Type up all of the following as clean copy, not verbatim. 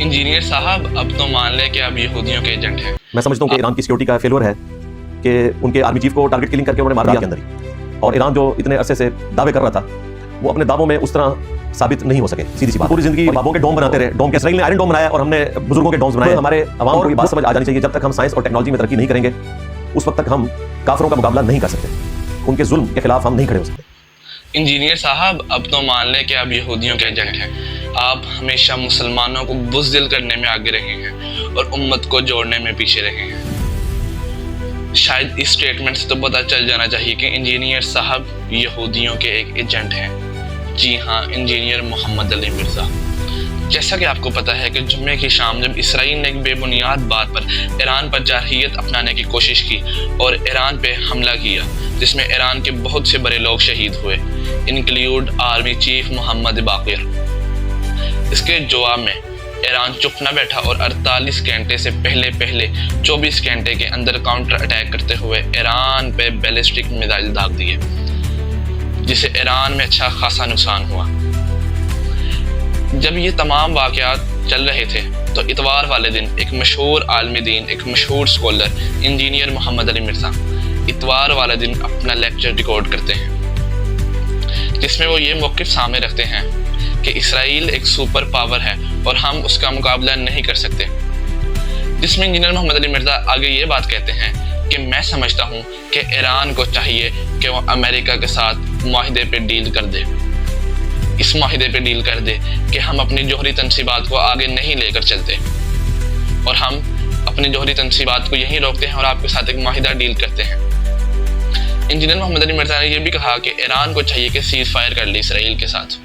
Engineer साहब, अब तो मान लें कि आप यहूदियों के एजेंट हैं। मैं समझता हूँ कि ईरान की सिक्योरिटी का फेलियर है कि उनके आर्मी चीफ को टारगेट किलिंग करके उन्होंने मार दिया के अंदर ही, और ईरान जो इतने अरसे से दावे कर रहा था वो अपने दावों में उस तरह साबित नहीं हो सके। सीधी सी बात, पूरी जिंदगी बाबों के डोम बनाते रहे। डोम के इसराइल ने आयरन डोम बनाया और हमने बुजुर्गों के डोम्स बनाए। हमारे अवाम को ये बात समझ आ जानी चाहिए, जब तक हम साइंस और टेक्नोलॉजी में तरक्की नहीं करेंगे उस वक्त तक हम काफिरों का मुकाबला नहीं कर सकते, उनके जुल्म के खिलाफ हम नहीं खड़े हो सकते। इंजीनियर साहब, अब तो मान लें कि आप यहूदियों के एजेंट हैं। आप हमेशा मुसलमानों को बुज़दिल करने में आगे रहे हैं और उम्मत को जोड़ने में पीछे रहे हैं। शायद इस स्टेटमेंट से तो पता चल जाना चाहिए कि इंजीनियर साहब यहूदियों के एक एजेंट हैं। जी हाँ, इंजीनियर मोहम्मद अली मिर्ज़ा। जैसा कि आपको पता है कि जुम्मे की शाम जब इसराइल ने एक बेबुनियाद बात पर ईरान पर जारहियत अपनाने की कोशिश की और ईरान पे हमला किया, जिसमें ईरान के बहुत से बड़े लोग शहीद हुए, include army chief Mohammad Baqir. इसके जवाब में ईरान चुप न बैठा और 48 घंटे से पहले 24 घंटे के अंदर काउंटर अटैक करते हुए ईरान पे बैलिस्टिक मिसाइल दाग दिए, जिससे ईरान में अच्छा खासा नुकसान हुआ। जब ये तमाम वाक़यात चल रहे थे तो इतवार वाले दिन एक मशहूर आलमी दीन, एक मशहूर स्कॉलर इंजीनियर मोहम्मद अली मिर्ज़ा इतवार वाले दिन अपना लेक्चर रिकॉर्ड करते हैं, जिसमें वो ये मौक़िफ़ सामने रखते हैं कि इसराइल एक सुपर पावर है और हम उसका मुकाबला नहीं कर सकते। जिसमें इंजीनियर मोहम्मद अली मिर्ज़ा आगे ये बात कहते हैं कि मैं समझता हूँ कि ईरान को चाहिए कि वो अमेरिका के साथ मुआहिदे पे डील कर दे, इस मुआहिदे पे डील कर दे कि हम अपनी जोहरी तनसीबात को आगे नहीं लेकर चलते और हम अपनी जोहरी तनसीबात को यहीं रोकते हैं और आपके साथ एक मुआहिदा डील करते हैं। इंजीनियर मोहम्मद अली मिर्ज़ा ने यह भी कहा कि ईरान को चाहिए कि सीज़ फायर कर ले इसराइल के साथ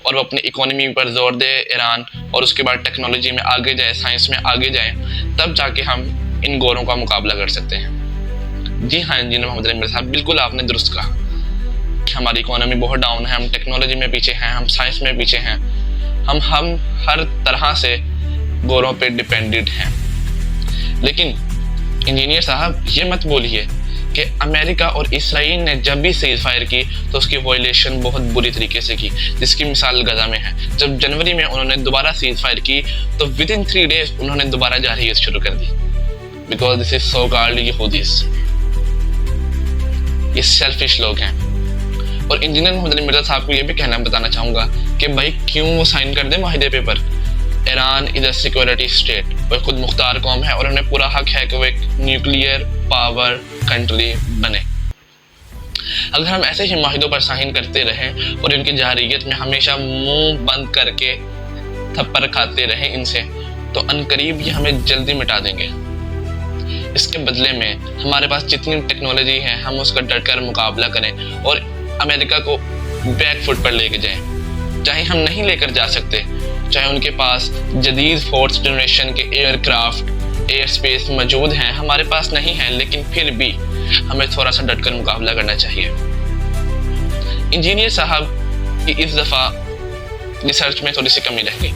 और वो अपनी इकोनॉमी पर जोर दे ईरान, और उसके बाद टेक्नोलॉजी में आगे जाए, साइंस में आगे जाए, तब जाके हम इन गोरों का मुकाबला कर सकते हैं। जी हाँ इंजीनियर मोहम्मद अली मिर्ज़ा, बिल्कुल आपने दुरुस्त कहा। हमारी इकोनॉमी बहुत डाउन है, हम टेक्नोलॉजी में पीछे हैं, हम साइंस में पीछे हैं, हम हर तरह से गोरों पे डिपेंडेंट हैं। लेकिन इंजीनियर साहब ये मत बोलिए कि अमेरिका और इसराइल ने जब भी सीज़ फायर की तो उसकी वायलेशन बहुत बुरी तरीके से की, जिसकी मिसाल गजा में है। जब जनवरी में उन्होंने दोबारा सीज़ फायर की तो विदिन 3 डेज उन्होंने दोबारा जारहियत शुरू कर दी, because this is so called यहूदीज़। ये सेल्फिश लोग हैं। और इंजीनियर मोहम्मद अली मिर्ज़ा साहब को ये भी कहना बताना चाहूँगा कि भाई क्यों वो साइन कर दे माहिदे paper. Iran is a security state, वो खुद मुख्तार कौम है और उन्हें पूरा हक है कि वो एक न्यूक्लियर पावर कंट्री बने। अगर हम ऐसे ही माहिदों पर साइन करते रहें और इनकी जारहियत में हमेशा मुंह बंद करके थप्पड़ खाते रहें इनसे, तो अनकरीब ये हमें जल्दी मिटा देंगे। इसके बदले में हमारे पास जितनी टेक्नोलॉजी है हम उसका डटकर मुकाबला करें और अमेरिका को बैक फुट पर लेके जाएं। चाहे हम नहीं लेकर जा सकते, चाहे उनके पास जदीद फोर्थ जनरेशन के एयरक्राफ्ट, एयर स्पेस मौजूद हैं, हमारे पास नहीं है, लेकिन फिर भी हमें थोड़ा सा डटकर मुकाबला करना चाहिए। इंजीनियर साहब की इस दफ़ा रिसर्च में थोड़ी सी कमी रह गई।